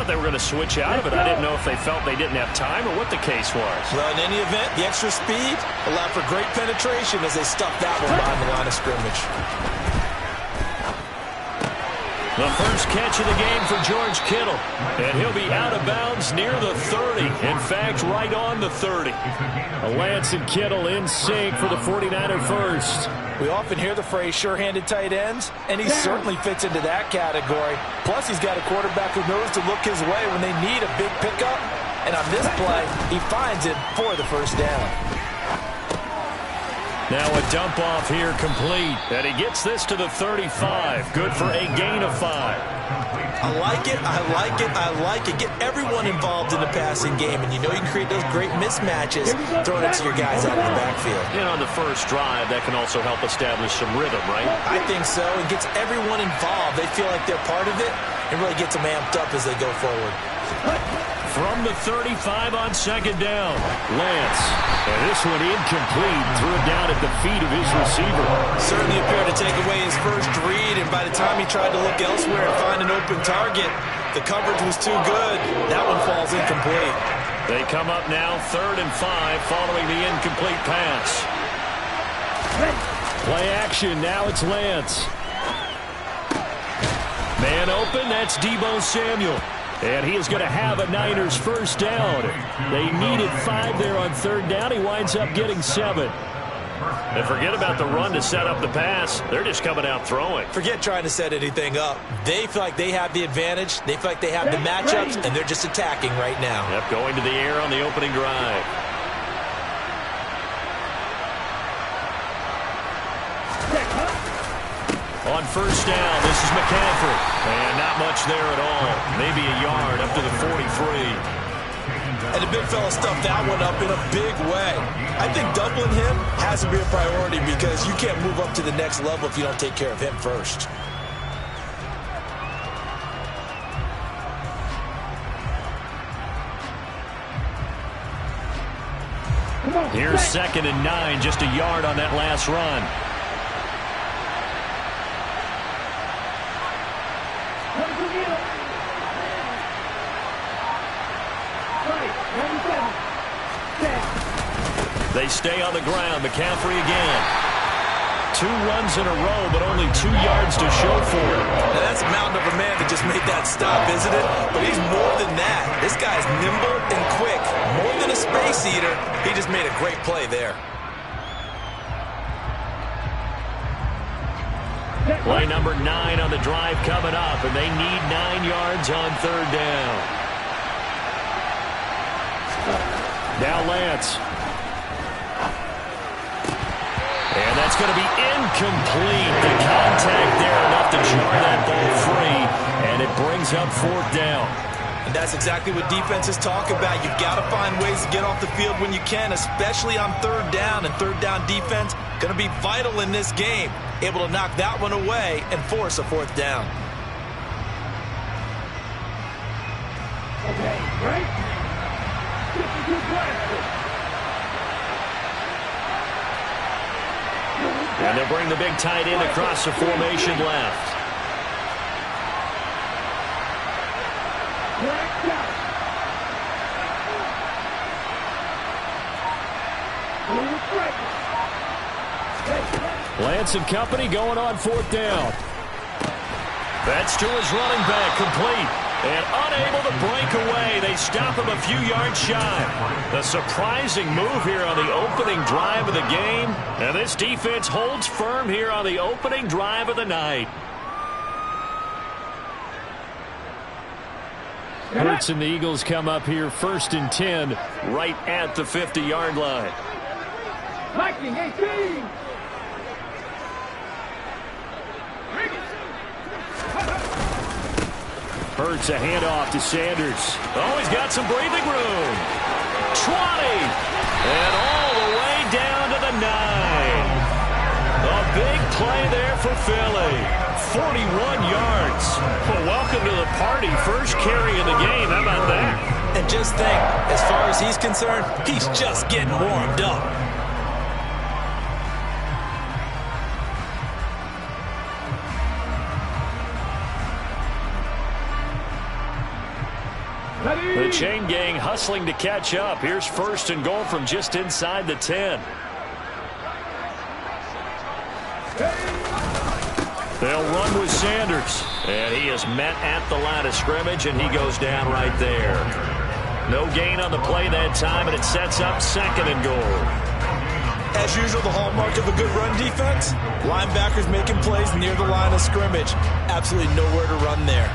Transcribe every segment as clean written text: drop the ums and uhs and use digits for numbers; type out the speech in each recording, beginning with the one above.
thought they were going to switch out of it. I didn't know if they felt they didn't have time or what the case was. Well, in any event, the extra speed allowed for great penetration as they stuffed that one behind the line of scrimmage. The first catch of the game for George Kittle. And he'll be out of bounds near the 30. In fact, right on the 30. Lance and Kittle in sync for the 49er first. We often hear the phrase sure-handed tight ends, and he certainly fits into that category. Plus, he's got a quarterback who knows to look his way when they need a big pickup. And on this play, he finds it for the first down. Now a dump off here complete. And he gets this to the 35. Good for a gain of 5. I like it, I like it, I like it. Get everyone involved in the passing game, and you know you can create those great mismatches throwing it to your guys out of the backfield. And on the first drive, that can also help establish some rhythm, right? I think so. It gets everyone involved. They feel like they're part of it and really gets them amped up as they go forward. From the 35 on second down, Lance. And this one incomplete. Threw it down at the feet of his receiver. Certainly appeared to take away his first read, and by the time he tried to look elsewhere and find an open target, the coverage was too good. That one falls incomplete. They come up now 3rd and 5 following the incomplete pass. Play action. Now it's Lance. Man open. That's Deebo Samuel. And he is going to have a Niners first down. They needed 5 there on 3rd down. He winds up getting 7. And forget about the run to set up the pass. They're just coming out throwing. Forget trying to set anything up. They feel like they have the advantage. They feel like they have the matchups, and they're just attacking right now. Yep, going to the air on the opening drive. On first down, this is McCaffrey. And not much there at all. Maybe a yard up to the 43. And the big fella stuffed that one up in a big way. I think doubling him has to be a priority because you can't move up to the next level if you don't take care of him first. Here's 2nd and 9, just a yard on that last run. They stay on the ground. McCaffrey again. 2 runs in a row, but only 2 yards to show for it. Now that's a mountain of a man that just made that stop, isn't it? But he's more than that. This guy's nimble and quick. More than a space eater. He just made a great play there. Play number 9 on the drive coming up, and they need 9 yards on 3rd down. Now Lance. And that's going to be incomplete. The contact there enough to jar that ball free, and it brings up 4th down. And that's exactly what defenses talk about. You've got to find ways to get off the field when you can, especially on 3rd down. And 3rd down defense going to be vital in this game. Able to knock that one away and force a 4th down. Okay, right? And they'll bring the big tight end across the formation left. Lance and company going on 4th down. That's to his running back, complete. And unable to break away. They stop him a few yards shy. A surprising move here on the opening drive of the game. And this defense holds firm here on the opening drive of the night. Hurts and the Eagles come up here 1st and 10 right at the 50-yard line. Viking 18. Hurts a handoff to Sanders. Oh, he's got some breathing room. 20. And all the way down to the 9. A big play there for Philly. 41 yards. Well, welcome to the party. First carry of the game. How about that? And just think, as far as he's concerned, he's just getting warmed up. The chain gang hustling to catch up. Here's 1st and goal from just inside the 10. They'll run with Sanders. And he is met at the line of scrimmage, and he goes down right there. No gain on the play that time, and it sets up 2nd and goal. As usual, the hallmark of a good run defense, linebackers making plays near the line of scrimmage. Absolutely nowhere to run there.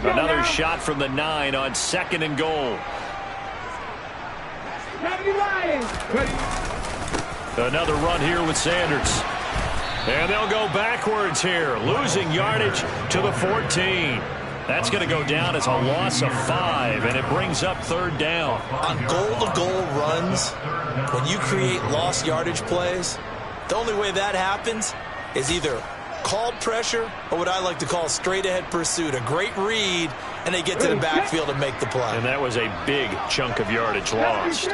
Another shot from the 9 on 2nd and goal. Another run here with Sanders. And they'll go backwards here, losing yardage to the 14. That's going to go down as a loss of 5, and it brings up 3rd down. On goal-to-goal runs, when you create lost yardage plays, the only way that happens is either called pressure or what I like to call straight-ahead pursuit. A great read, and they get to the backfield and make the play. And that was a big chunk of yardage lost.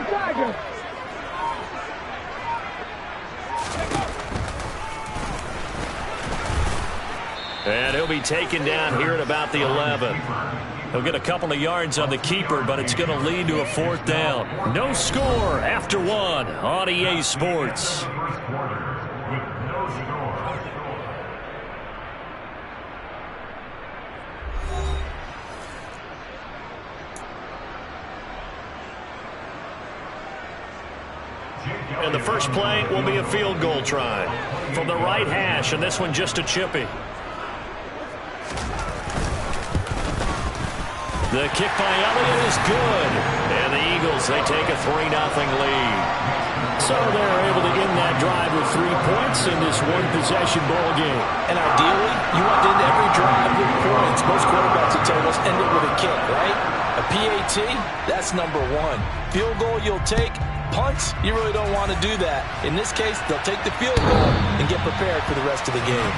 Tiger. And he'll be taken down here at about the 11. He'll get a couple of yards on the keeper, but it's going to lead to a 4th down. No score after 1 on EA Sports. And the first play will be a field goal try from the right hash, and this one just a chippy. The kick by Elliott is good. And the Eagles, they take a 3-0 lead. So they're able to end that drive with 3 points in this one-possession ball game. And ideally, you want to end every drive with points. Most quarterbacks will tell us end it with a kick, right? A PAT, that's number 1. Field goal you'll take. Punts, you really don't want to do that. In this case, they'll take the field goal and get prepared for the rest of the game.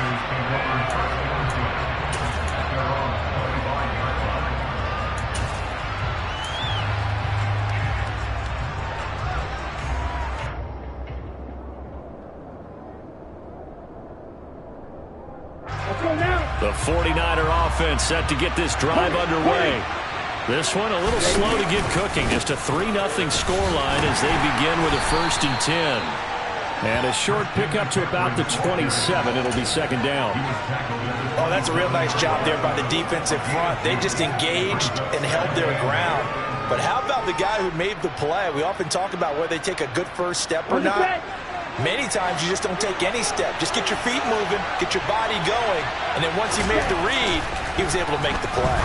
The 49er offense set to get this drive underway. This one a little slow to get cooking. Just a 3-0 scoreline as they begin with a 1st and 10. And a short pickup to about the 27. It'll be 2nd down. Oh, that's a real nice job there by the defensive front. They just engaged and held their ground. But how about the guy who made the play? We often talk about whether they take a good first step or not. Many times you just don't take any step. Just get your feet moving, get your body going, and then once he made the read, he was able to make the play.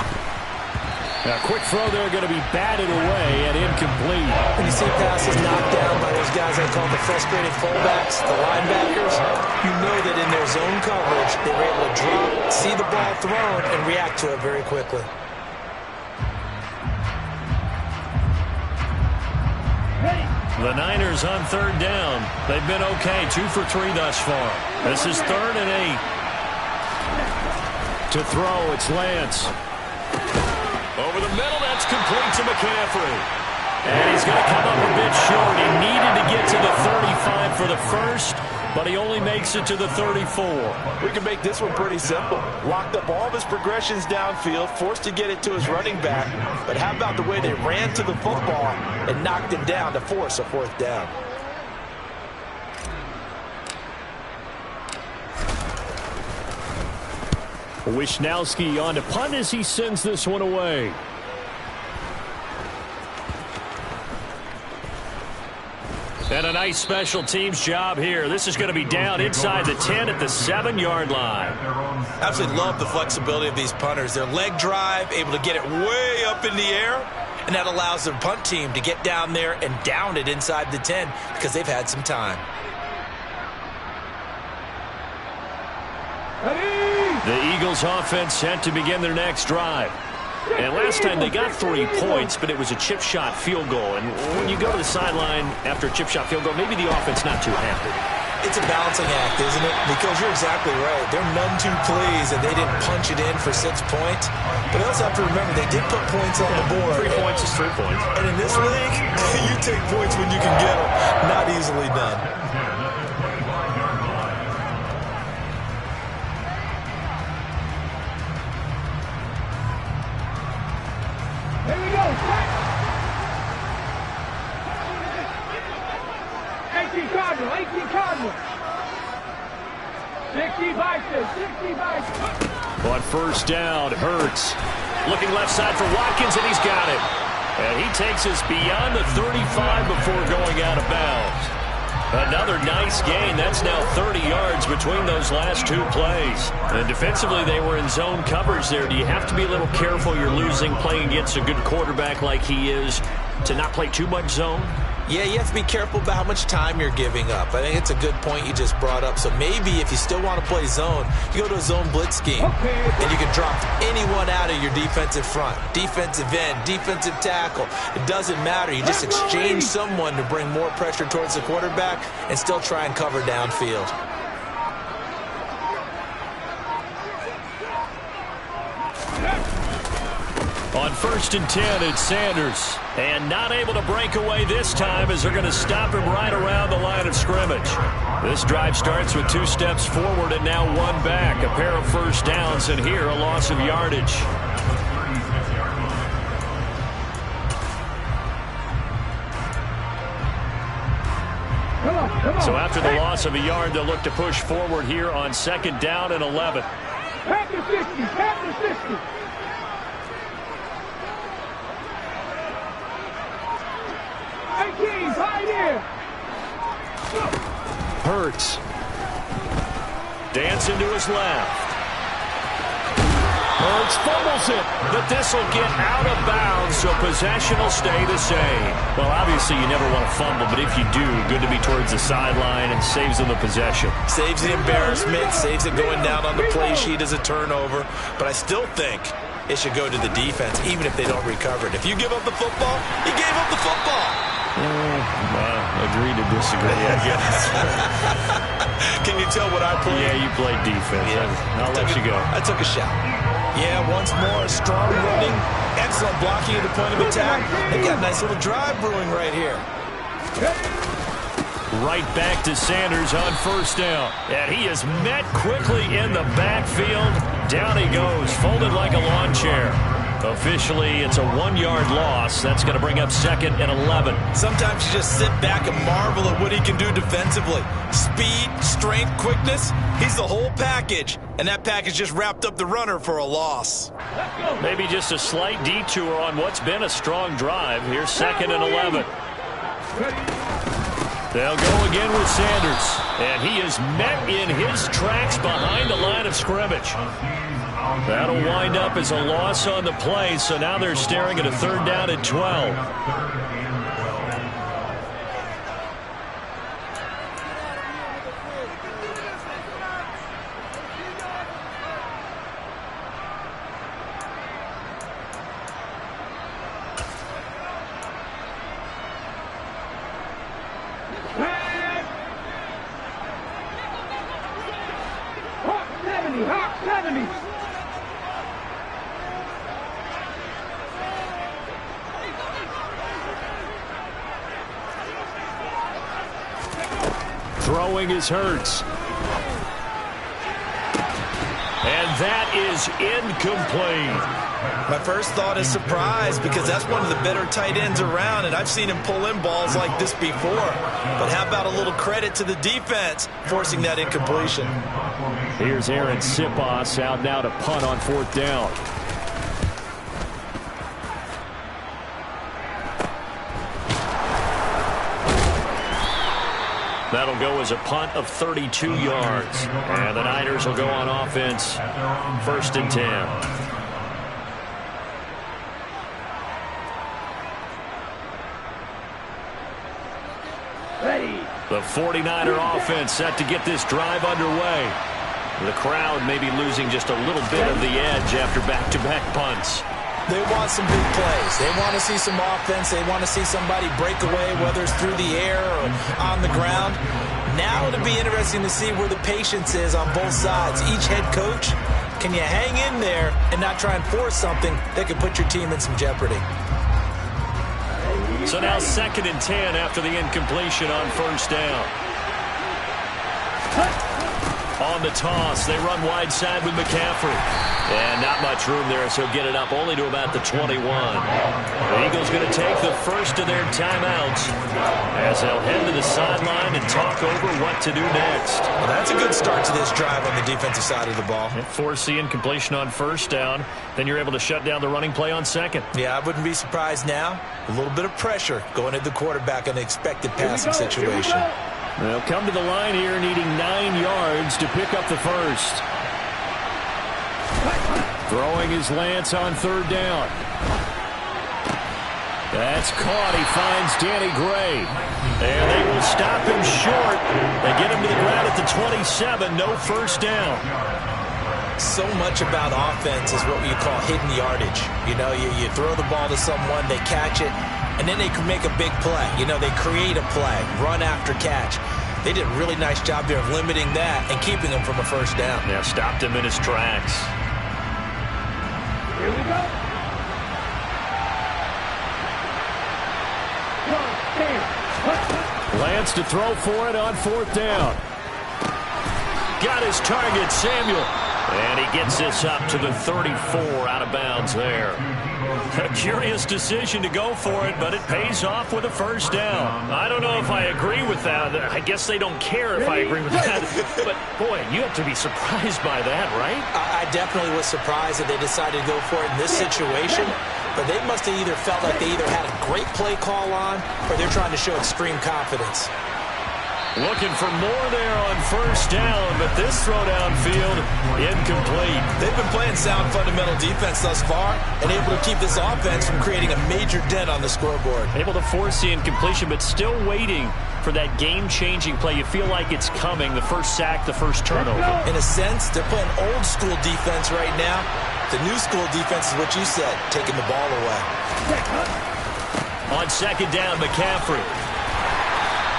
A quick throw there going to be batted away and incomplete. When you see passes knocked down by those guys I call the frustrated fullbacks, the linebackers, you know that in their zone coverage, they were able to drop, see the ball thrown, and react to it very quickly. The Niners on 3rd down. They've been okay, 2 for 3 thus far. This is 3rd and 8. To throw, it's Lance. Over the middle, that's complete to McCaffrey. And he's going to come up a bit short. He needed to get to the 35 for the first, but he only makes it to the 34. We can make this one pretty simple. Locked up all of his progressions downfield, forced to get it to his running back. But how about the way they ran to the football and knocked him down to force a 4th down? Wisnowski on to punt as he sends this one away. And a nice special teams job here. This is going to be down inside the 10 at the 7-yard line. Absolutely love the flexibility of these punters. Their leg drive, able to get it way up in the air, and that allows the punt team to get down there and down it inside the 10 because they've had some time. The Eagles offense set to begin their next drive. And last time they got 3 points, but it was a chip shot field goal. And when you go to the sideline after a chip shot field goal, maybe the offense not too happy. It's a balancing act, isn't it? Because you're exactly right. They're none too pleased that they didn't punch it in for 6 points. But they also have to remember they did put points on the board. 3 points is 3 points. And in this league, you take points when you can get them. Not easily done. Here we go. 18 Cardinal, 18 Cardinal. 60 bison, 60 bison. On first down, Hurts. Looking left side for Watkins, and he's got it. And he takes us beyond the 35 before going out of bounds. Another nice gain. That's now 30 yards between those last 2 plays. And defensively, they were in zone coverage there. Do you have to be a little careful? You're losing playing against a good quarterback like he is to not play too much zone? Yeah, you have to be careful about how much time you're giving up. I think it's a good point you just brought up. So maybe if you still want to play zone, you go to a zone blitz scheme. And you can drop anyone out of your defensive front. Defensive end, defensive tackle. It doesn't matter. You just exchange someone to bring more pressure towards the quarterback and still try and cover downfield. On first and 10, it's Sanders. And not able to break away this time as they're going to stop him right around the line of scrimmage. This drive starts with 2 steps forward and now 1 back. A pair of first downs, and here a loss of yardage. So after the loss of a yard, they'll look to push forward here on second down and 11. Pack the 50, pack the 50. Hurts. Dancing to his left. Hurts fumbles it, but this will get out of bounds, so possession will stay the same. Well, obviously you never want to fumble, but if you do, good to be towards the sideline and saves them the possession. Saves the embarrassment, saves it going down on the play sheet as a turnover, but I still think it should go to the defense, even if they don't recover it. If you give up the football, you gave up the football. Agree to disagree, I guess. Can you tell what I played? Yeah, you played defense. Yeah. I'll let you go. I took a shot. Yeah, once more, strong running, excellent blocking at the point of attack. They got a nice little drive brewing right here. Right back to Sanders on first down. And he is met quickly in the backfield. Down he goes, folded like a lawn chair. Officially, it's a 1-yard loss. That's going to bring up second and 11. Sometimes you just sit back and marvel at what he can do defensively. Speed, strength, quickness, he's the whole package. And that package just wrapped up the runner for a loss. Maybe just a slight detour on what's been a strong drive. Here's second and 11. They'll go again with Sanders. And he is met in his tracks behind the line of scrimmage. That'll wind up as a loss on the play, so now they're staring at a third down and 12. Hawk 70. Throwing is Hurts. And that is incomplete. My first thought is surprise, because that's one of the better tight ends around, and I've seen him pull in balls like this before. But how about a little credit to the defense forcing that incompletion? Here's Aaron Sipos out now to punt on fourth down. That'll go as a punt of 32 yards. And the Niners will go on offense. First and 10. Ready. The 49er offense set to get this drive underway. The crowd may be losing just a little bit of the edge after back-to-back punts. They want some big plays. They want to see some offense. They want to see somebody break away, whether it's through the air or on the ground. Now it'll be interesting to see where the patience is on both sides. Each head coach, can you hang in there and not try and force something that could put your team in some jeopardy? So now 2nd and 10 after the incompletion on 1st down. On the toss, they run wide side with McCaffrey. And not much room there, so get it up only to about the 21. The Eagles going to take the first of their timeouts as they'll head to the sideline and talk over what to do next. Well, that's a good start to this drive on the defensive side of the ball. Force the incompletion on 1st down. Then you're able to shut down the running play on 2nd. Yeah, I wouldn't be surprised now. A little bit of pressure going at the quarterback in an expected passing situation. They'll come to the line here needing 9 yards to pick up the first. Throwing is Lance on 3rd down. That's caught. He finds Danny Gray. And they will stop him short. They get him to the ground at the 27. No 1st down. So much about offense is what you call hidden yardage. You know, you throw the ball to someone, they catch it, and then they can make a big play. You know, they create a play, run after catch. They did a really nice job there of limiting that and keeping him from a 1st down. Yeah, stopped him in his tracks. Here we go. Lance to throw for it on 4th down. Got his target, Samuel. And he gets this up to the 34 out of bounds there. A curious decision to go for it, but it pays off with a 1st down. I don't know if I agree with that. I guess they don't care if I agree with that. But, boy, you have to be surprised by that, right? I definitely was surprised that they decided to go for it in this situation. But they must have either felt like they either had a great play call on or they're trying to show extreme confidence. Looking for more there on 1st down, but this throw downfield incomplete. They've been playing sound fundamental defense thus far and able to keep this offense from creating a major dent on the scoreboard. Able to force the incompletion, but still waiting for that game-changing play. You feel like it's coming, the first sack, the first turnover. In a sense, they're playing old-school defense right now. The new-school defense is what you said, taking the ball away. On 2nd down, McCaffrey.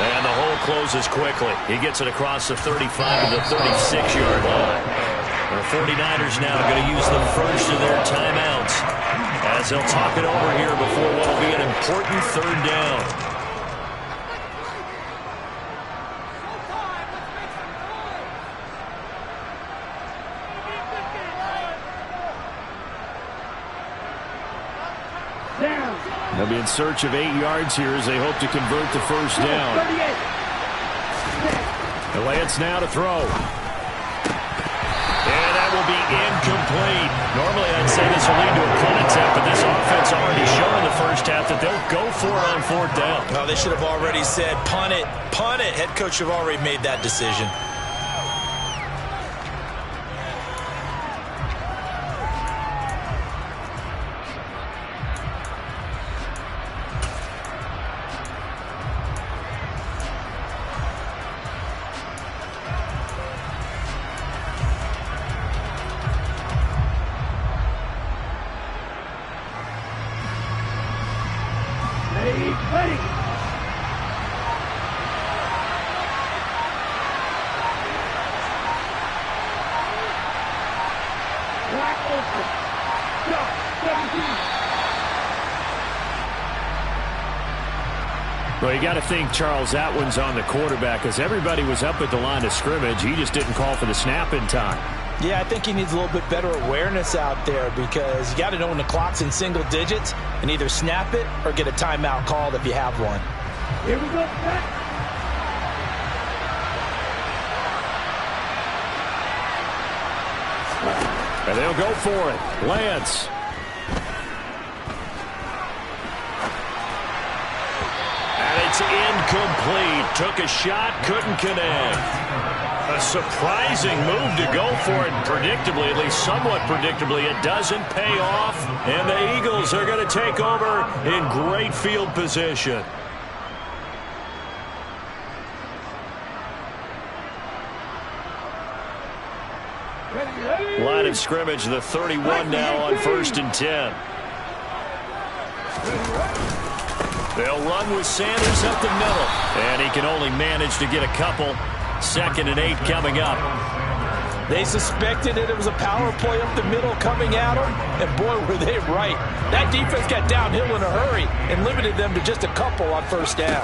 And the hole closes quickly. He gets it across the 35 to the 36-yard line. The 49ers now going to use the first of their timeouts as they'll talk it over here before what will be an important 3rd down. They'll be in search of 8 yards here as they hope to convert the 1st down. And Lance now to throw. And that will be incomplete. Normally I'd say this will lead to a punt attempt, but this offense already showed in the 1st half that they'll go for it on 4th down. No, they should have already said punt it, punt it. Head coach should have already made that decision. Well, you got to think, Charles, that one's on the quarterback because everybody was up at the line of scrimmage. He just didn't call for the snap in time. Yeah, I think he needs a little bit better awareness out there because you got to know when the clock's in single digits and either snap it or get a timeout called if you have one. Here we go. And they'll go for it. Lance. And it's incomplete. Took a shot, couldn't connect. A surprising move to go for it predictably, at least somewhat predictably. It doesn't pay off, and the Eagles are going to take over in great field position. Line of scrimmage, the 31 now on 1st and 10. They'll run with Sanders up the middle. And he can only manage to get a couple. 2nd and 8 coming up. They suspected that it was a power play up the middle coming at them, and boy, were they right. That defense got downhill in a hurry and limited them to just a couple on 1st down.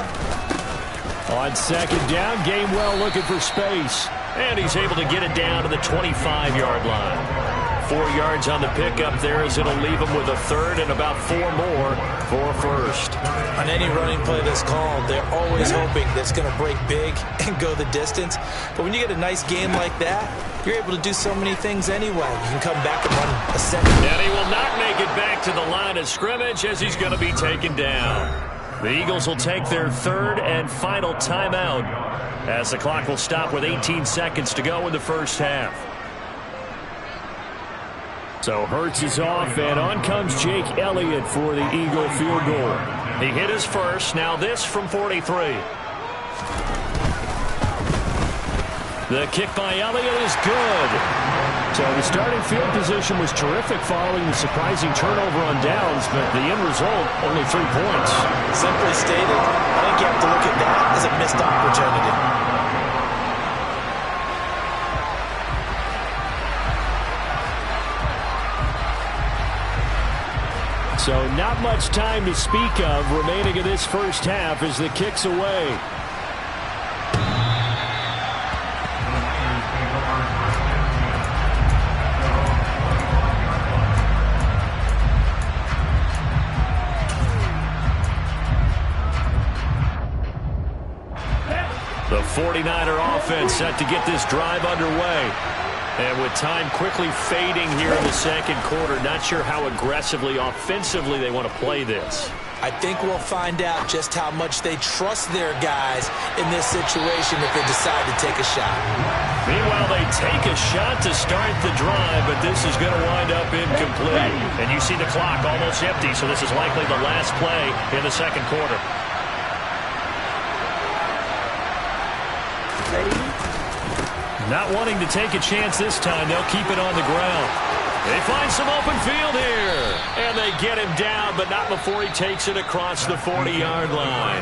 On 2nd down, Gainwell looking for space. And he's able to get it down to the 25-yard line. 4 yards on the pickup there as it'll leave him with a 3rd and about 4 more for 1st. On any running play that's called, they're always hoping that it's going to break big and go the distance. But when you get a nice game like that, you're able to do so many things anyway. You can come back and run a second. And he will not make it back to the line of scrimmage as he's going to be taken down. The Eagles will take their 3rd and final timeout as the clock will stop with 18 seconds to go in the 1st half. So Hurts is off, and on comes Jake Elliott for the Eagle field goal. He hit his first. Now this from 43. The kick by Elliott is good. So the starting field position was terrific following the surprising turnover on downs, but the end result, only 3 points. Simply stated, I think you have to look at that as a missed opportunity. So not much time to speak of remaining in this 1st half as the kick's away. The 49er offense set to get this drive underway. And with time quickly fading here in the 2nd quarter, not sure how aggressively, offensively they want to play this. I think we'll find out just how much they trust their guys in this situation if they decide to take a shot. Meanwhile, they take a shot to start the drive, but this is going to wind up incomplete. And you see the clock almost empty, so this is likely the last play in the 2nd quarter. Not wanting to take a chance this time, they'll keep it on the ground. They find some open field here. And they get him down, but not before he takes it across the 40-yard line.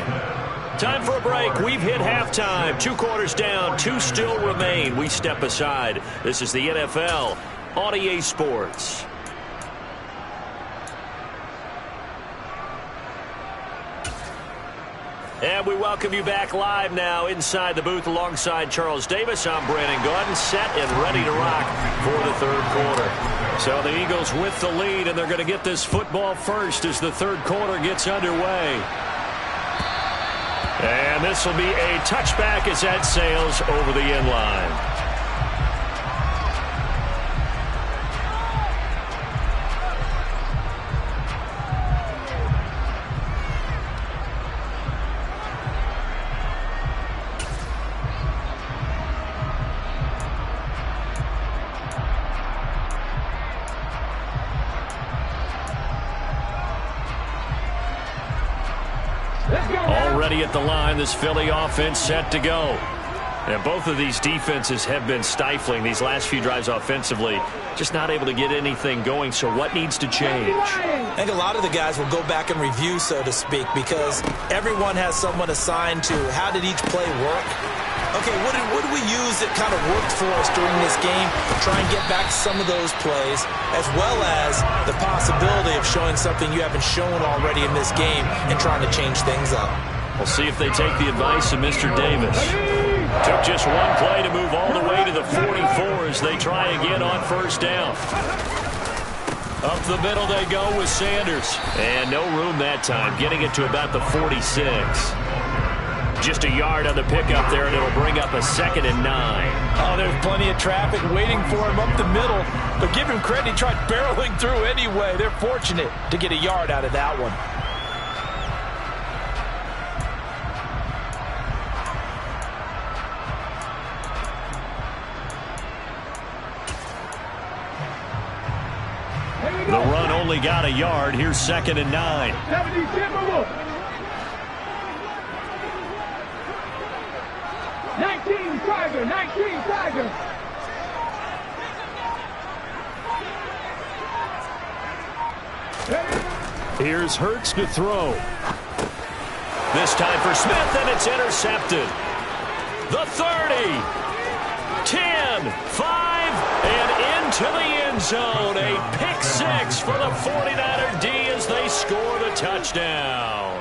Time for a break. We've hit halftime. 2 quarters down, 2 still remain. We step aside. This is the NFL on EA Sports. And we welcome you back live now inside the booth alongside Charles Davis. I'm Brandon Gordon, set and ready to rock for the 3rd quarter. So the Eagles with the lead, and they're going to get this football first as the 3rd quarter gets underway. And this will be a touchback as that sails over the end line. Already at the line, this Philly offense set to go. And both of these defenses have been stifling these last few drives offensively. Just not able to get anything going, so what needs to change? I think a lot of the guys will go back and review, so to speak, because everyone has someone assigned to how did each play work. Okay, what did we use that kind of worked for us during this game? Try and get back to some of those plays, as well as the possibility of showing something you haven't shown already in this game and trying to change things up. We'll see if they take the advice of Mr. Davis. Took just one play to move all the way to the 44 as they try again on 1st down. Up the middle they go with Sanders. And no room that time, getting it to about the 46. Just a yard on the pickup there, and it'll bring up a 2nd and 9. Oh, there's plenty of traffic waiting for him up the middle. But give him credit, he tried barreling through anyway. They're fortunate to get a yard out of that one. The run only got a yard. Here's 2nd and 9. 19 Tiger, 19 Tiger. Here's Hurts to throw. This time for Smith, and it's intercepted. The 30, 10, 5, and into the end zone. A pick six for the 49er D as they score the touchdown.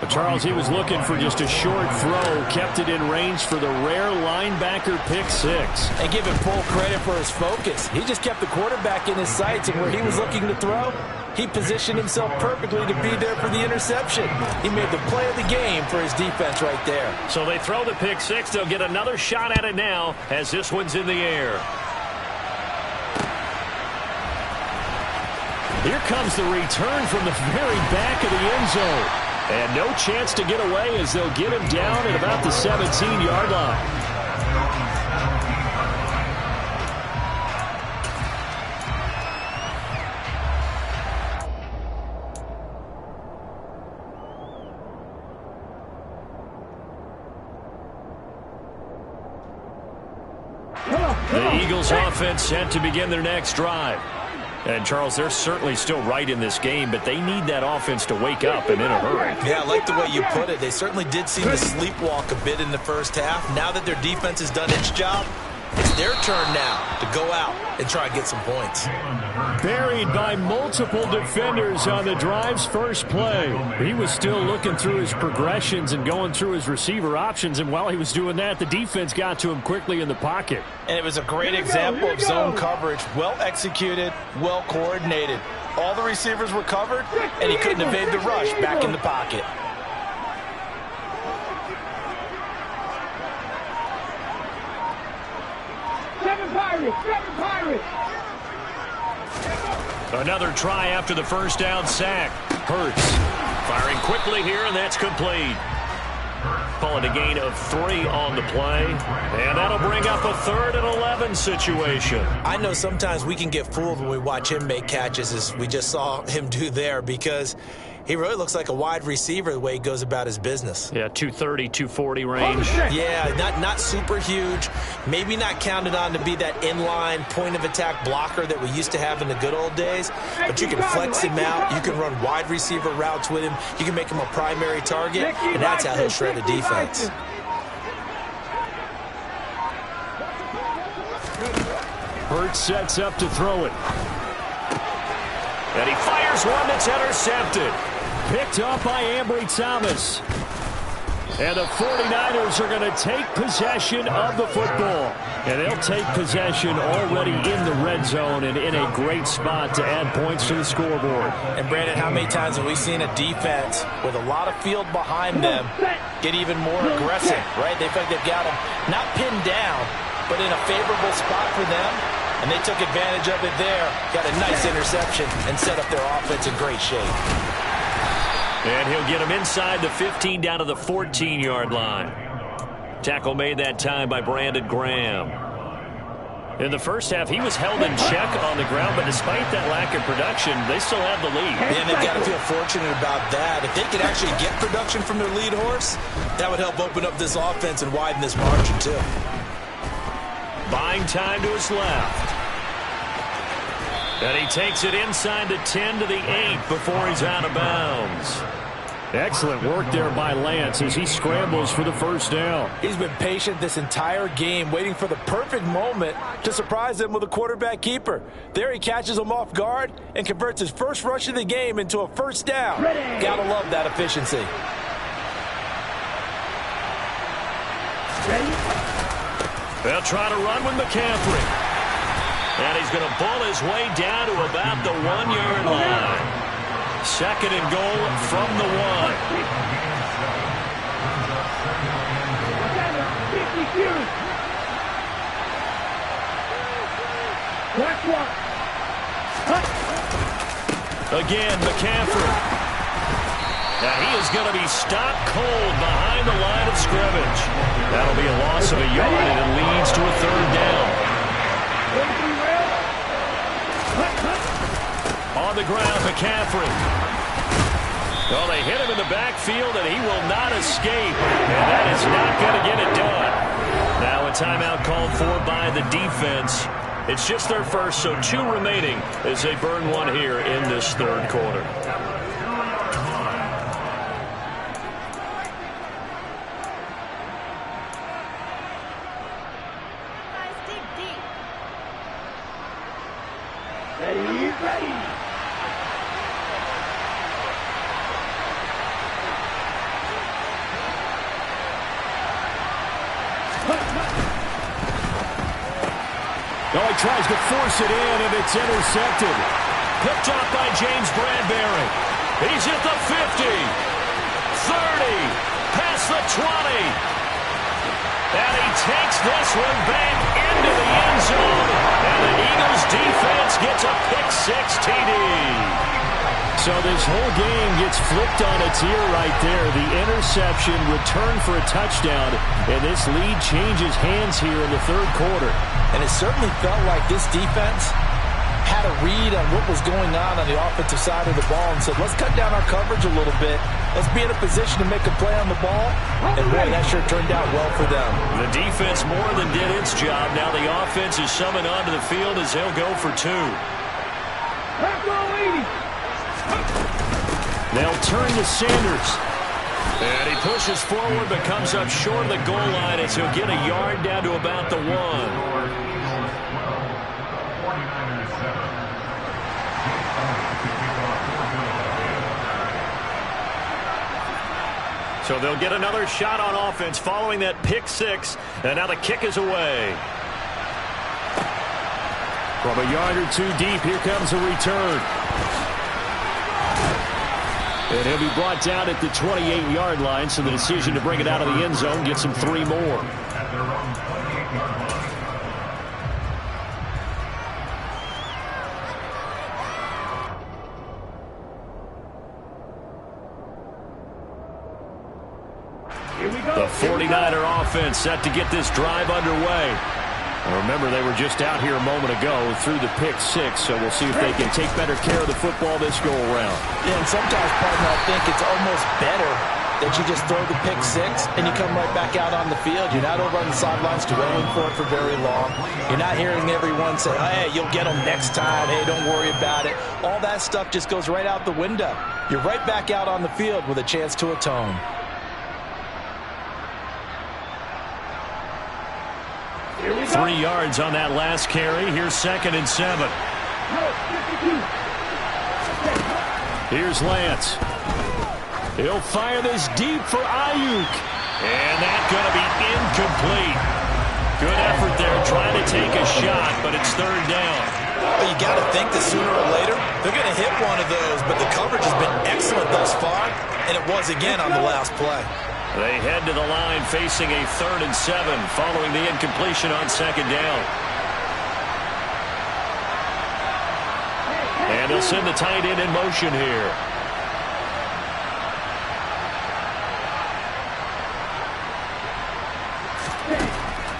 But Charles, he was looking for just a short throw, kept it in range for the rare linebacker pick six. And give him full credit for his focus. He just kept the quarterback in his sights, and where he was looking to throw, he positioned himself perfectly to be there for the interception. He made the play of the game for his defense right there. So they throw the pick six. They'll get another shot at it now as this one's in the air. Here comes the return from the very back of the end zone. And no chance to get away as they'll get him down at about the 17-yard line. The Eagles offense set to begin their next drive. And, Charles, they're certainly still right in this game, but they need that offense to wake up and in a hurry. Yeah, I like the way you put it. They certainly did seem to sleepwalk a bit in the first half. Now that their defense has done its job, it's their turn now to go out and try and get some points. Buried by multiple defenders on the drive's first play. He was still looking through his progressions and going through his receiver options, and while he was doing that, the defense got to him quickly in the pocket. And it was a great example of zone coverage. Well executed, well coordinated. All the receivers were covered, and he couldn't evade the rush back in the pocket. Seven Pirates! Another try after the first down sack. Hurts firing quickly here, and that's complete. Call it a gain of 3 on the play, and that'll bring up a 3rd and 11 situation. I know sometimes we can get fooled when we watch him make catches, as we just saw him do there, because he really looks like a wide receiver the way he goes about his business. Yeah, 230, 240 range. Yeah, not super huge. Maybe not counted on to be that inline point-of-attack blocker that we used to have in the good old days. But you can flex him out. You can run wide receiver routes with him. You can make him a primary target, and that's how he'll shred a defense. Hurts sets up to throw it. And he fires one that's intercepted. Picked off by Ambry Thomas. And the 49ers are going to take possession of the football. And they'll take possession already in the red zone and in a great spot to add points to the scoreboard. And, Brandon, how many times have we seen a defense with a lot of field behind them get even more aggressive, right? They feel like they've got them not pinned down, but in a favorable spot for them. And they took advantage of it there. Got a nice interception and set up their offense in great shape. And he'll get him inside the 15 down to the 14-yard line. Tackle made that time by Brandon Graham. In the first half, he was held in check on the ground, but despite that lack of production, they still have the lead. And they've got to feel fortunate about that. If they could actually get production from their lead horse, that would help open up this offense and widen this margin, too. Buying time to his left. And he takes it inside the 10 to the 8 before he's out of bounds. Excellent work there by Lance as he scrambles for the first down. He's been patient this entire game, waiting for the perfect moment to surprise them with a quarterback keeper. There he catches him off guard and converts his first rush of the game into a first down. Gotta love that efficiency. They'll try to run with McCaffrey. And he's going to bull his way down to about the 1-yard line. 2nd and goal from the 1. Again, McCaffrey. Now he is going to be stopped cold behind the line of scrimmage. That'll be a loss of a yard, and it leads to a 3rd down. On the ground, McCaffrey. Well, they hit him in the backfield, and he will not escape. And that is not going to get it done. Now a timeout called for by the defense. It's just their first, so 2 remaining as they burn one here in this 3rd quarter. Ready, ready. Oh, he tries to force it in, and it's intercepted. Picked up by James Bradbury. He's at the 50, 30, past the 20. And he takes this one back into the end zone. And the Eagles defense gets a pick-6 TD. So this whole game gets flipped on its ear right there. The interception, return for a touchdown, and this lead changes hands here in the third quarter. And it certainly felt like this defense had a read on what was going on the offensive side of the ball and said, let's cut down our coverage a little bit. Let's be in a position to make a play on the ball. And, boy, that sure turned out well for them. The defense more than did its job. Now the offense is summoned onto the field as they'll go for two. They'll turn to Sanders. And he pushes forward but comes up short of the goal line as he'll get a yard down to about the 1. So they'll get another shot on offense following that pick-6. And now the kick is away. From a yard or two deep, here comes a return. And he'll be brought down at the 28-yard line, so the decision to bring it out of the end zone gets him 3 more. The 49er offense set to get this drive underway. Remember, they were just out here a moment ago through the pick-6, so we'll see if they can take better care of the football this go-around. Yeah, and sometimes, partner, I think it's almost better that you just throw the pick-6 and you come right back out on the field. You're not over on the sidelines dwelling for it for very long. You're not hearing everyone say, hey, you'll get them next time. Hey, don't worry about it. All that stuff just goes right out the window. You're right back out on the field with a chance to atone. Here 3 yards on that last carry. Here's 2nd and 7. Here's Lance. He'll fire this deep for Ayuk. And that's going to be incomplete. Good effort there trying to take a shot, but it's 3rd down. Well, you got to think that sooner or later they're going to hit one of those, but the coverage has been excellent thus far, and it was again on the last play. They head to the line facing a 3rd and 7 following the incompletion on 2nd down. And they'll send the tight end in motion here.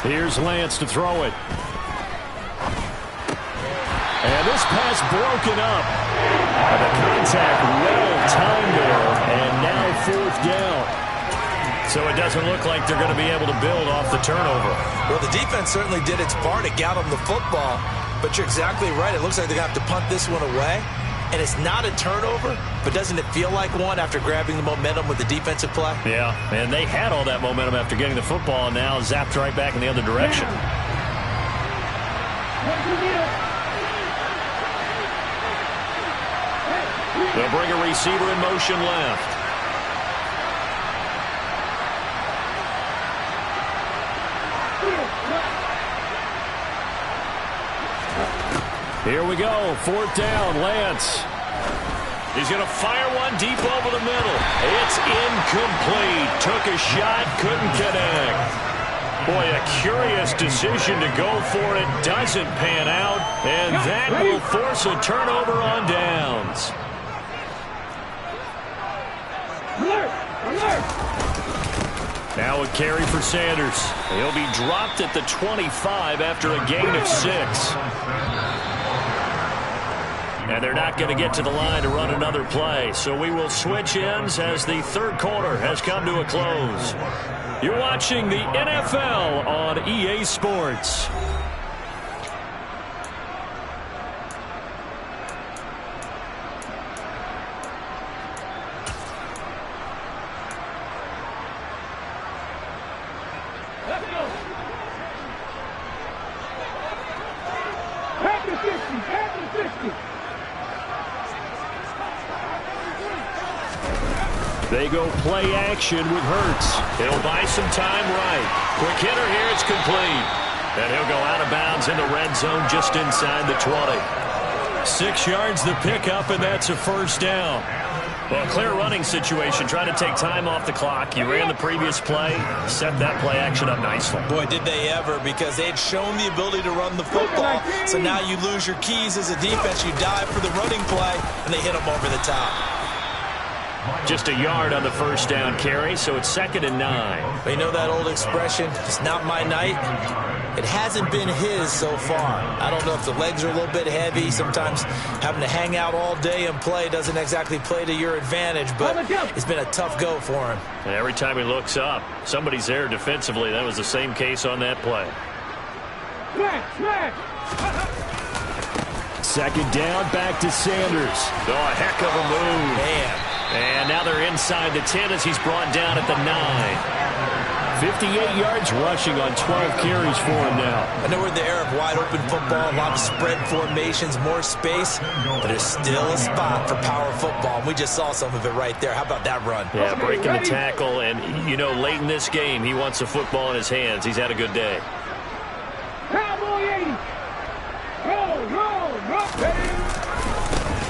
Here's Lance to throw it. And this pass broken up. And the contact well timed there. And now 4th down. So it doesn't look like they're going to be able to build off the turnover. Well, the defense certainly did its part to get them the football. But you're exactly right. It looks like they're going to have to punt this one away. And it's not a turnover, but doesn't it feel like one after grabbing the momentum with the defensive play? Yeah, and they had all that momentum after getting the football, and now zapped right back in the other direction. They'll bring a receiver in motion left. Here we go, 4th down, Lance. He's going to fire one deep over the middle. It's incomplete. Took a shot, couldn't connect. Boy, a curious decision to go for it. Doesn't pan out, and that will force a turnover on downs. Now a carry for Sanders. He'll be dropped at the 25 after a gain of 6. And they're not going to get to the line to run another play. So we will switch ends as the third quarter has come to a close. You're watching the NFL on EA Sports. Back to 50, back to 50. They go play action with Hurts. He'll buy some time right. Quick hitter here. It's complete. And he'll go out of bounds in the red zone just inside the 20. 6 yards the pickup, and that's a first down. Well, clear running situation. Trying to take time off the clock. You ran the previous play. Set that play action up nicely. Boy, did they ever, because they had shown the ability to run the football. So now you lose your keys as a defense. You dive for the running play, and they hit them over the top. Just a yard on the first down carry, so it's 2nd and 9. But you know that old expression, it's not my night? It hasn't been his so far. I don't know if the legs are a little bit heavy. Sometimes having to hang out all day and play doesn't exactly play to your advantage, but it's been a tough go for him. And every time he looks up, somebody's there defensively. That was the same case on that play. Second down, back to Sanders. Oh, a heck of a move. Man. And now they're inside the 10 as he's brought down at the 9. 58 yards rushing on 12 carries for him now. I know we're in the era of wide-open football, a lot of spread formations, more space, but there's still a spot for power football. We just saw some of it right there. How about that run? Yeah, breaking the tackle, and, you know, late in this game, he wants the football in his hands. He's had a good day.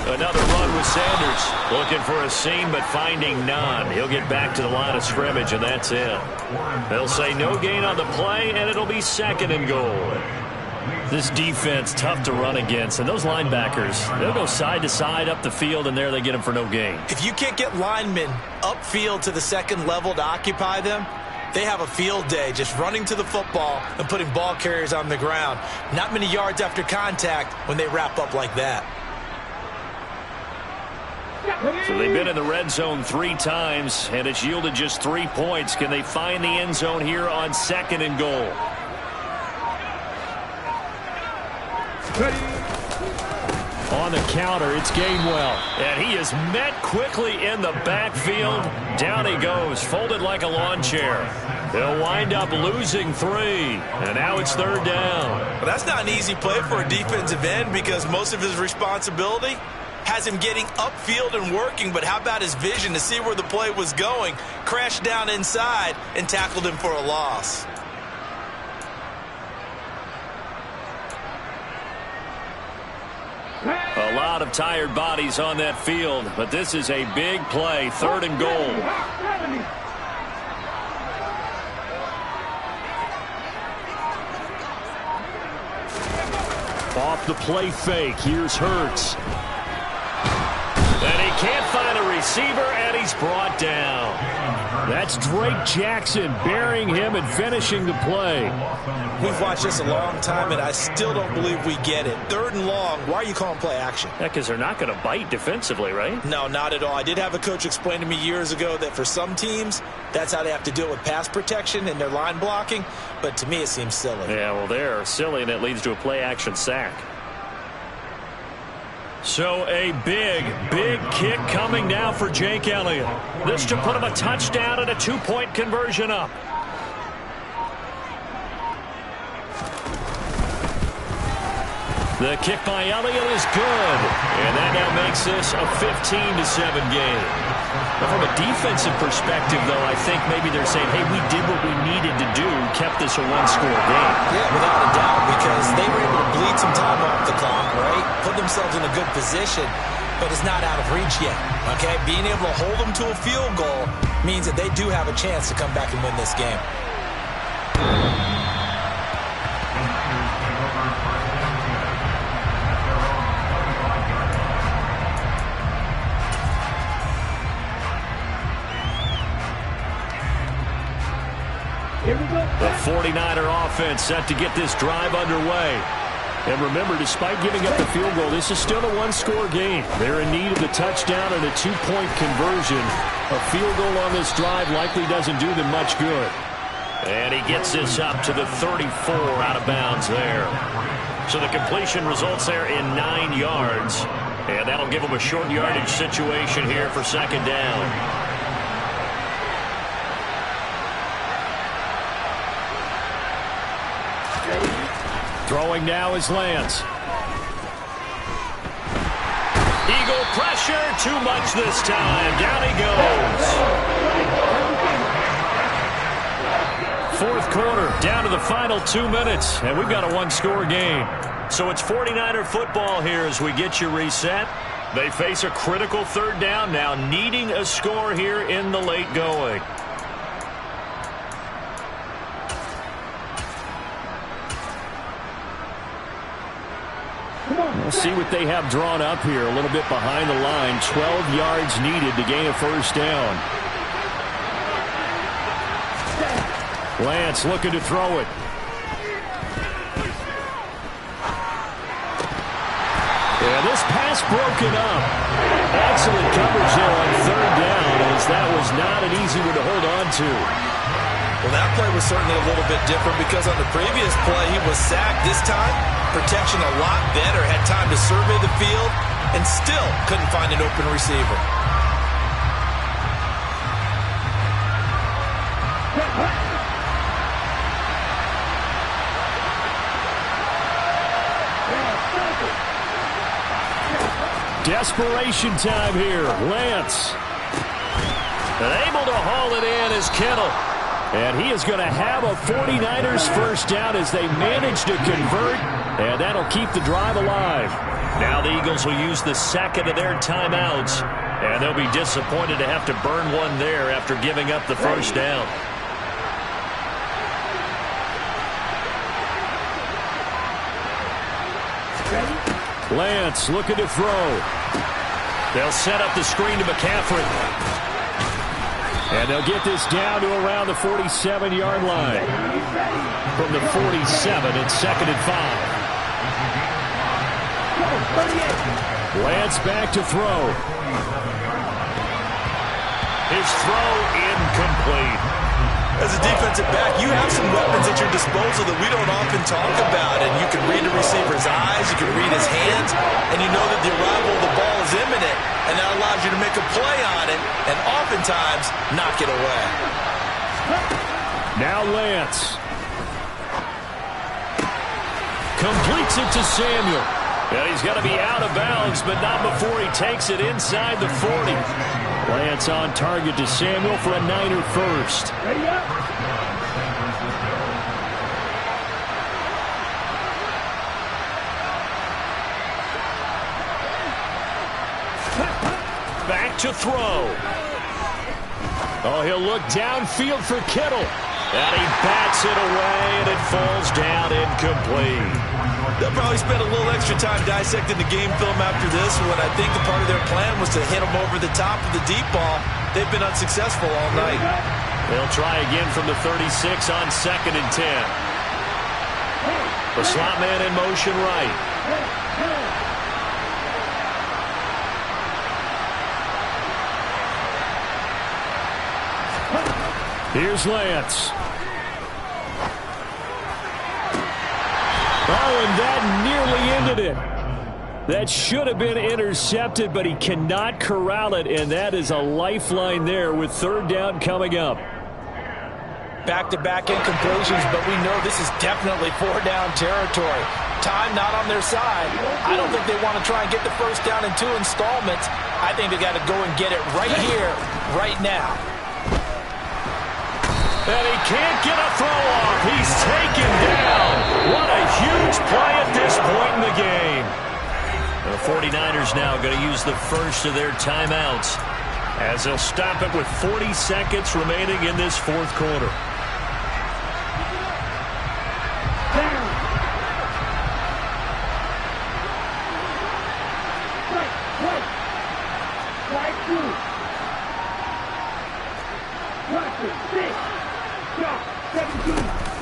Another run with Sanders. Looking for a seam, but finding none. He'll get back to the line of scrimmage, and that's it. They'll say no gain on the play, and it'll be 2nd and goal. This defense, tough to run against. And those linebackers, they'll go side to side up the field, and there they get them for no gain. If you can't get linemen upfield to the second level to occupy them, they have a field day just running to the football and putting ball carriers on the ground. Not many yards after contact when they wrap up like that. So they've been in the red zone 3 times, and it's yielded just 3 points. Can they find the end zone here on 2nd and goal? On the counter, it's Gainwell. And he is met quickly in the backfield. Down he goes, folded like a lawn chair. They'll wind up losing 3. And now it's 3rd down. Well, that's not an easy play for a defensive end because most of his responsibility has him getting upfield and working, but how about his vision to see where the play was going? Crashed down inside and tackled him for a loss. A lot of tired bodies on that field, but this is a big play, 3rd and goal. Off the play fake, here's Hurts. And he can't find a receiver, and he's brought down. That's Drake Jackson burying him and finishing the play. We've watched this a long time, and I still don't believe we get it. 3rd and long, why are you calling play action? Yeah, because they're not going to bite defensively, right? No, not at all. I did have a coach explain to me years ago that for some teams, that's how they have to deal with pass protection and their line blocking, but to me it seems silly. Yeah, well, they're silly, and it leads to a play action sack. So a big kick coming now for Jake Elliott. This to put him a touchdown and a 2-point conversion up. The kick by Elliott is good. And that now makes this a 15-7 game. Now from a defensive perspective, though, I think maybe they're saying, hey, we did what we needed to do, kept this a 1-score game. Yeah, without a doubt, because they were able to bleed some time off the clock, right? Put themselves in a good position, but it's not out of reach yet, okay? Being able to hold them to a field goal means that they do have a chance to come back and win this game. The 49er offense set to get this drive underway. And remember, despite giving up the field goal, this is still a 1-score game. They're in need of the touchdown and a 2-point conversion. A field goal on this drive likely doesn't do them much good. And he gets this up to the 34 out of bounds there. So the completion results there in 9 yards. And that'll give them a short yardage situation here for 2nd down. Throwing now is Lance. Eagle pressure, too much this time. Down he goes. Fourth quarter, down to the final 2 minutes, and we've got a one-score game. So it's 49er football here as we get you reset. They face a critical third down now, needing a score here in the late going. We'll see what they have drawn up here. A little bit behind the line. 12 yards needed to gain a first down. Lance looking to throw it. Yeah, this pass broken up. Excellent coverage there on third down, as that was not an easy one to hold on to. Well, that play was certainly a little bit different because on the previous play, he was sacked. This time, protection a lot better. Had time to survey the field and still couldn't find an open receiver. Desperation time here. Lance. And able to haul it in is Kittle. And he is going to have a 49ers first down as they manage to convert. And that'll keep the drive alive. Now the Eagles will use the second of their timeouts. And they'll be disappointed to have to burn one there after giving up the first down. Lance looking to throw. They'll set up the screen to McCaffrey. And they'll get this down to around the 47-yard line. From the 47, it's 2nd and 5. Lance back to throw. His throw incomplete. As a defensive back, you have some weapons at your disposal that we don't often talk about. And you can read a receiver's eyes, you can read his hands, and you know that the arrival of the ball is imminent. And that allows you to make a play on it and oftentimes knock it away. Now Lance. Completes it to Samuel. And he's going to be out of bounds, but not before he takes it inside the 40. Lance on target to Samuel for a Niner first. Back to throw. Oh, he'll look downfield for Kittle. And he bats it away, and it falls down incomplete. They'll probably spend a little extra time dissecting the game film after this one. I think the part of their plan was to hit them over the top of the deep ball. They've been unsuccessful all night. They'll try again from the 36 on 2nd and 10. The slot man in motion right. Here's Lance. Oh, and that nearly ended it. That should have been intercepted, but he cannot corral it, and that is a lifeline there with third down coming up. Back-to-back incompletions, but we know this is definitely four-down territory. Time not on their side. I don't think they want to try and get the first down in 2 installments. I think they got to go and get it right here, right now. And he can't get a throw off. He's taken down. What a huge play at this point in the game. The 49ers now going to use the first of their timeouts as they'll stop it with 40 seconds remaining in this fourth quarter.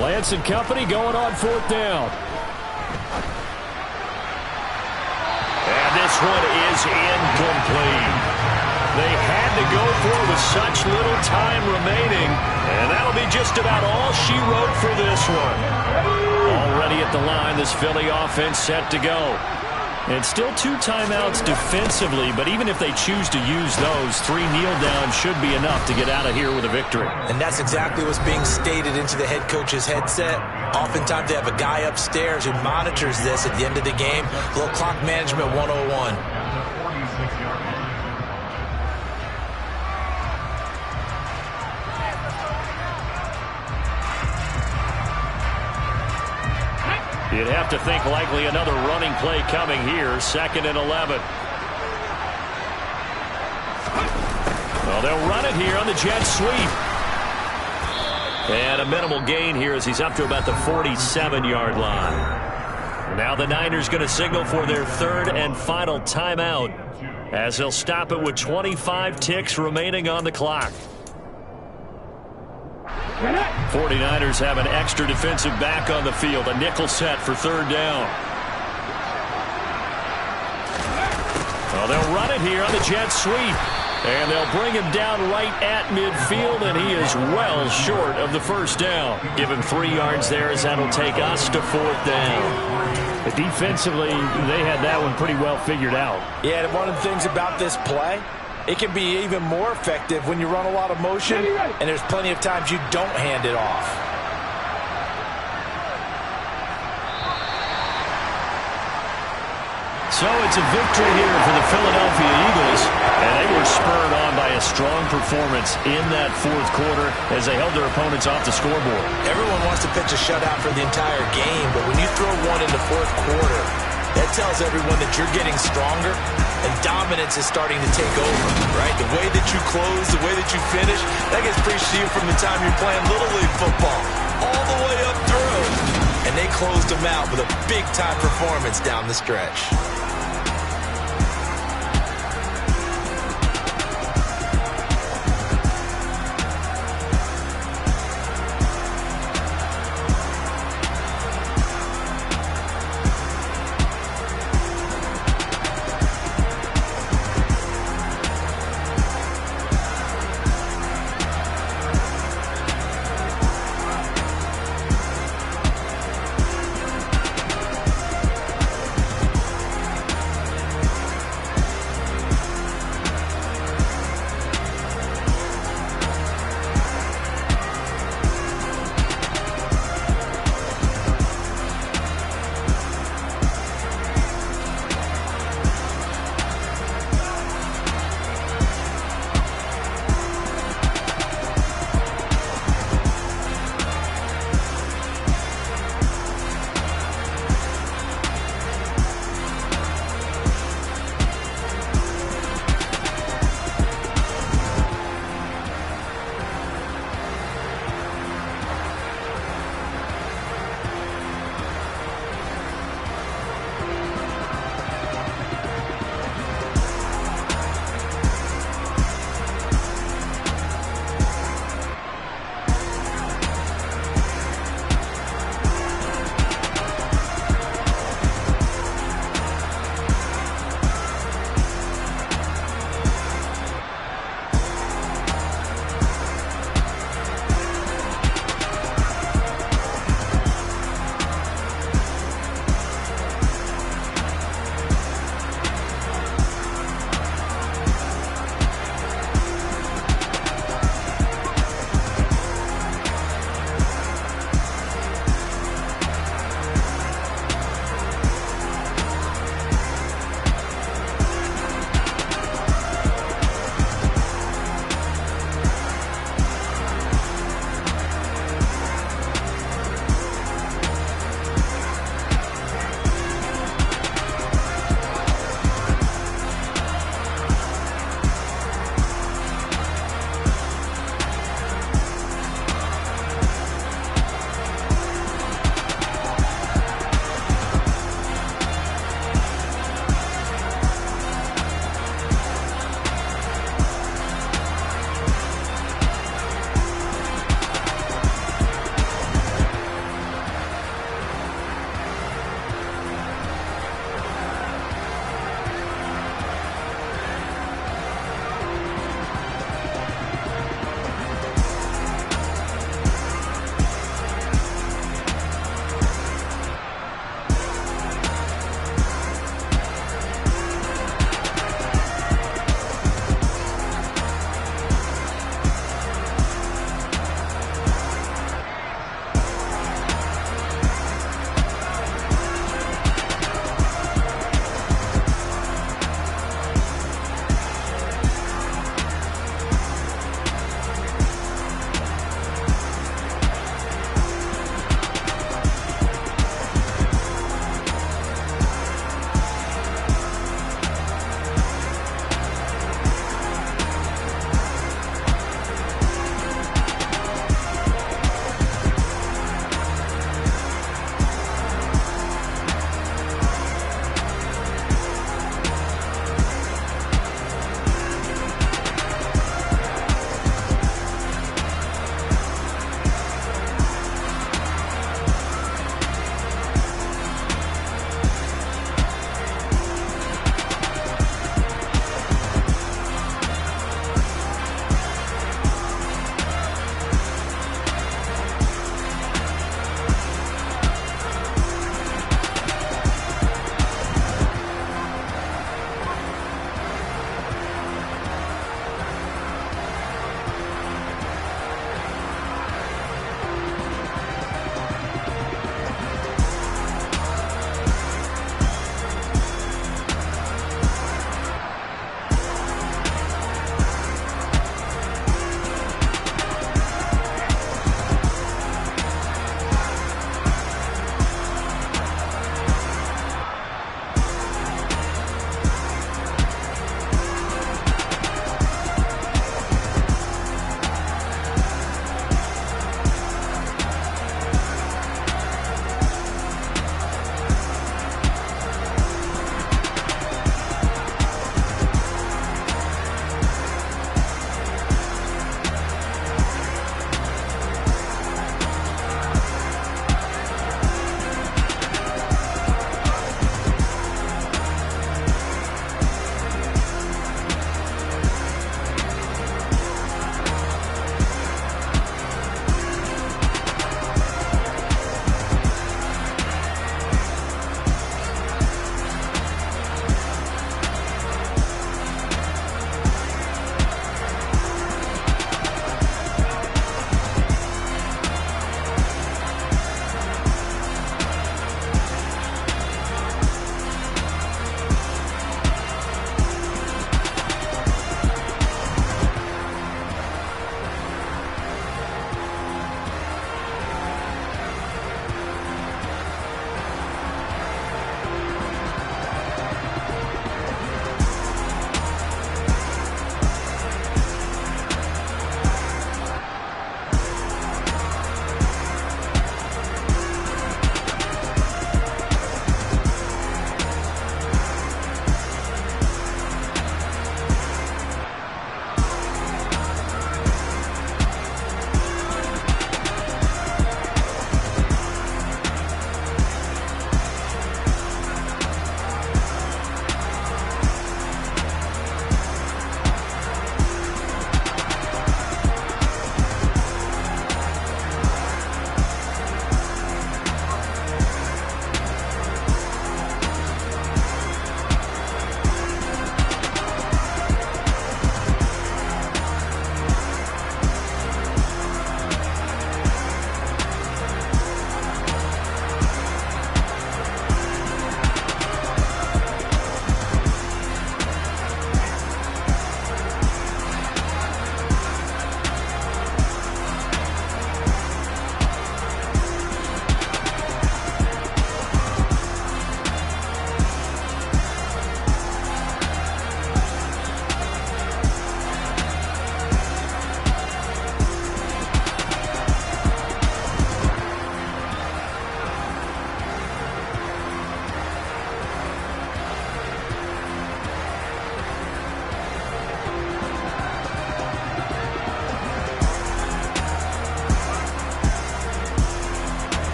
Lance and company going on fourth down. And this one is incomplete. They had to go for it with such little time remaining, and that'll be just about all she wrote for this one. Already at the line, this Philly offense set to go. And still 2 timeouts defensively, but even if they choose to use those, 3 kneel downs should be enough to get out of here with a victory. And that's exactly what's being stated into the head coach's headset. Oftentimes they have a guy upstairs who monitors this at the end of the game. A little clock management 101. You'd have to think likely another running play coming here. 2nd and 11. Well, they'll run it here on the jet sweep. And a minimal gain here as he's up to about the 47-yard line. Now the Niners going to signal for their 3rd and final timeout as they'll stop it with 25 ticks remaining on the clock. 49ers have an extra defensive back on the field. A nickel set for 3rd down. Well, they'll run it here on the jet sweep. And they'll bring him down right at midfield, and he is well short of the 1st down. Give him 3 yards there as that'll take us to 4th down. Defensively, they had that one pretty well figured out. Yeah, and one of the things about this play, it can be even more effective when you run a lot of motion, and there's plenty of times you don't hand it off. So it's a victory here for the Philadelphia Eagles, and they were spurred on by a strong performance in that 4th quarter as they held their opponents off the scoreboard. Everyone wants to pitch a shutout for the entire game, but when you throw one in the 4th quarter, that tells everyone that you're getting stronger and dominance is starting to take over, right? The way that you close, the way that you finish, that gets preached to you from the time you're playing Little League football all the way up through. And they closed them out with a big-time performance down the stretch.